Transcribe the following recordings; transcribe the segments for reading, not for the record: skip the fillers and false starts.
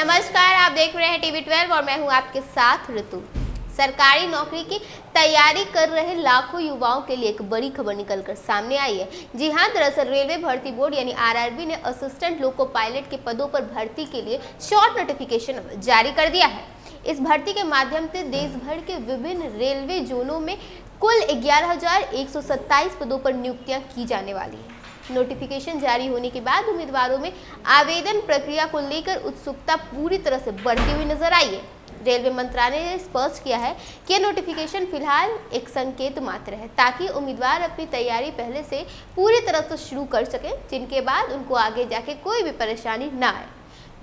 नमस्कार, आप देख रहे हैं टीवी 12 और मैं हूं आपके साथ ऋतु। सरकारी नौकरी की तैयारी कर रहे लाखों युवाओं के लिए एक बड़ी खबर निकलकर सामने आई है। जी हां, दरअसल रेलवे भर्ती बोर्ड यानी आरआरबी ने असिस्टेंट लोको पायलट के पदों पर भर्ती के लिए शॉर्ट नोटिफिकेशन जारी कर दिया है। इस भर्ती के माध्यम से देश भर के विभिन्न रेलवे जोनों में कुल 11,127 पदों पर नियुक्तियां की जाने वाली है। नोटिफिकेशन जारी होने के बाद उम्मीदवारों में आवेदन प्रक्रिया को लेकर उत्सुकता पूरी तरह से बढ़ती हुई नजर आई है। रेलवे मंत्रालय ने स्पष्ट किया है कि नोटिफिकेशन फिलहाल एक संकेत मात्र है, ताकि उम्मीदवार अपनी तैयारी पहले से पूरी तरह से शुरू कर सकें, जिनके बाद उनको आगे जाके कोई भी परेशानी ना आए।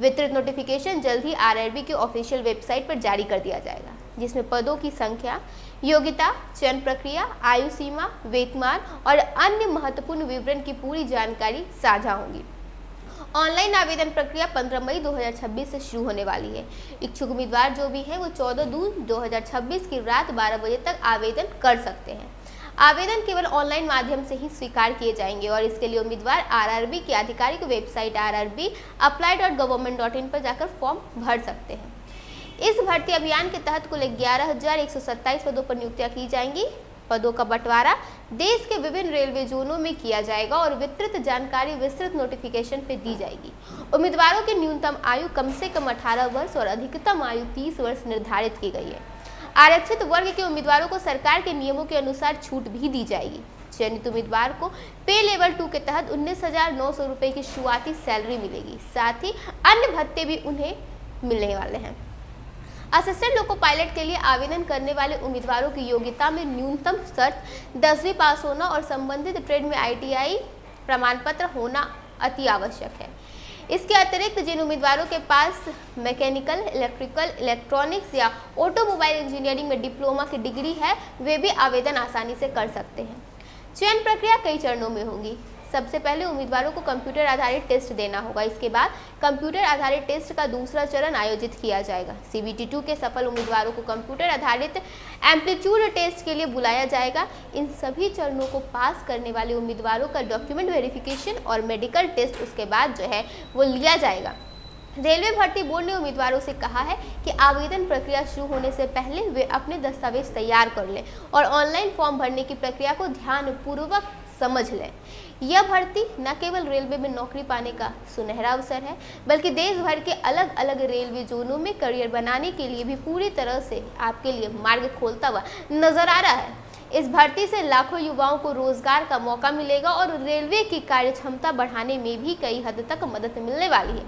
विस्तृत नोटिफिकेशन जल्द ही आरआरबी की ऑफिशियल वेबसाइट पर जारी कर दिया जाएगा, जिसमें पदों की संख्या, योग्यता, चयन प्रक्रिया, आयु सीमा, वेतनमान और अन्य महत्वपूर्ण विवरण की पूरी जानकारी साझा होगी। ऑनलाइन आवेदन प्रक्रिया 15 मई 2026 से शुरू होने वाली है। इच्छुक उम्मीदवार जो भी हैं वो 14 जून 2026 की रात 12 बजे तक आवेदन कर सकते हैं। आवेदन केवल ऑनलाइन माध्यम से ही स्वीकार किए जाएंगे और इसके लिए उम्मीदवार आरआरबी की आधिकारिक वेबसाइट rrbapply.government.in पर जाकर फॉर्म भर सकते हैं। इस भर्ती अभियान के तहत कुल 11,127 पदों पर नियुक्तियां की जाएंगी। पदों का बंटवारा देश के विभिन्न रेलवे जोनों में किया जाएगा और विस्तृत जानकारी विस्तृत नोटिफिकेशन पे दी जाएगी। उम्मीदवारों की न्यूनतम आयु कम से कम 18 वर्ष और अधिकतम आयु 30 वर्ष निर्धारित की गई है। आरक्षित वर्ग के उम्मीदवारों को सरकार के नियमों के अनुसार छूट भी दी जाएगी। चयनित उम्मीदवार को पे लेवल 2 के तहत 19,900 रुपए की शुरुआती सैलरी मिलेगी। साथ ही अन्य भत्ते भी उन्हें मिलने वाले हैं। असिस्टेंट लोको पायलट के लिए आवेदन करने वाले उम्मीदवारों की योग्यता में न्यूनतम शर्त 10वीं पास होना और संबंधित ट्रेड में ITI प्रमाण पत्र होना अति आवश्यक है। इसके अतिरिक्त जिन उम्मीदवारों के पास मैकेनिकल, इलेक्ट्रिकल, इलेक्ट्रॉनिक्स या ऑटोमोबाइल इंजीनियरिंग में डिप्लोमा की डिग्री है, वे भी आवेदन आसानी से कर सकते हैं। चयन प्रक्रिया कई चरणों में होगी। सबसे पहले उम्मीदवारों को कंप्यूटर आधारित टेस्ट देना होगा। इसके बाद कंप्यूटर आधारित टेस्ट का दूसरा चरण आयोजित किया जाएगा। CBT2 के सफल उम्मीदवारों को कंप्यूटर आधारित एम्पलीट्यूड टेस्ट के लिए बुलाया जाएगा। इन सभी चरणों को पास करने वाले उम्मीदवारों का डॉक्यूमेंट वेरिफिकेशन और मेडिकल टेस्ट उसके बाद जो है वो लिया जाएगा। रेलवे भर्ती बोर्ड ने उम्मीदवारों से कहा है कि आवेदन प्रक्रिया शुरू होने से पहले वे अपने दस्तावेज तैयार कर लें और ऑनलाइन फॉर्म भरने की प्रक्रिया को ध्यानपूर्वक समझ लें। यह भर्ती न केवल रेलवे में नौकरी पाने का सुनहरा अवसर है, बल्कि देश भर के अलग अलग रेलवे जोनों में करियर बनाने के लिए भी पूरी तरह से आपके लिए मार्ग खोलता हुआ नजर आ रहा है। इस भर्ती से लाखों युवाओं को रोजगार का मौका मिलेगा और रेलवे की कार्यक्षमता बढ़ाने में भी कई हद तक मदद मिलने वाली है।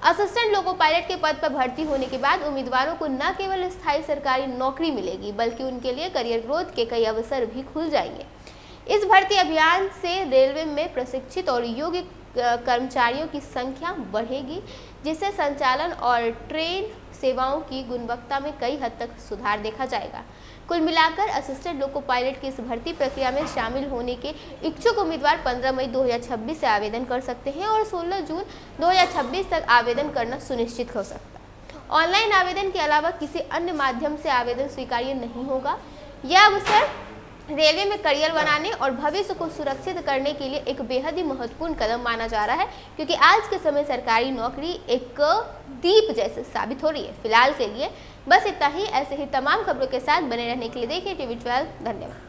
असिस्टेंट लोको पायलट के पद पर भर्ती होने के बाद उम्मीदवारों को न केवल स्थायी सरकारी नौकरी मिलेगी, बल्कि उनके लिए करियर ग्रोथ के कई अवसर भी खुल जाएंगे। इस भर्ती अभियान से रेलवे में प्रशिक्षित और योग्य कर्मचारियों की संख्या बढ़ेगी, जिससे संचालन और ट्रेन सेवाओं की गुणवत्ता में कई हद तक सुधार देखा जाएगा। कुल मिलाकर असिस्टेंट लोको पायलट की इस भर्ती प्रक्रिया में शामिल होने के इच्छुक उम्मीदवार 15 मई 2026 से आवेदन कर सकते हैं और 16 जून 2026 तक आवेदन करना सुनिश्चित हो सकता है। ऑनलाइन आवेदन के अलावा किसी अन्य माध्यम से आवेदन स्वीकार्य नहीं होगा। यह अवसर रेलवे में करियर बनाने और भविष्य को सुरक्षित करने के लिए एक बेहद ही महत्वपूर्ण कदम माना जा रहा है, क्योंकि आज के समय सरकारी नौकरी एक दीप जैसे साबित हो रही है। फिलहाल के लिए बस इतना ही। ऐसे ही तमाम खबरों के साथ बने रहने के लिए देखिए टीवी 12। धन्यवाद।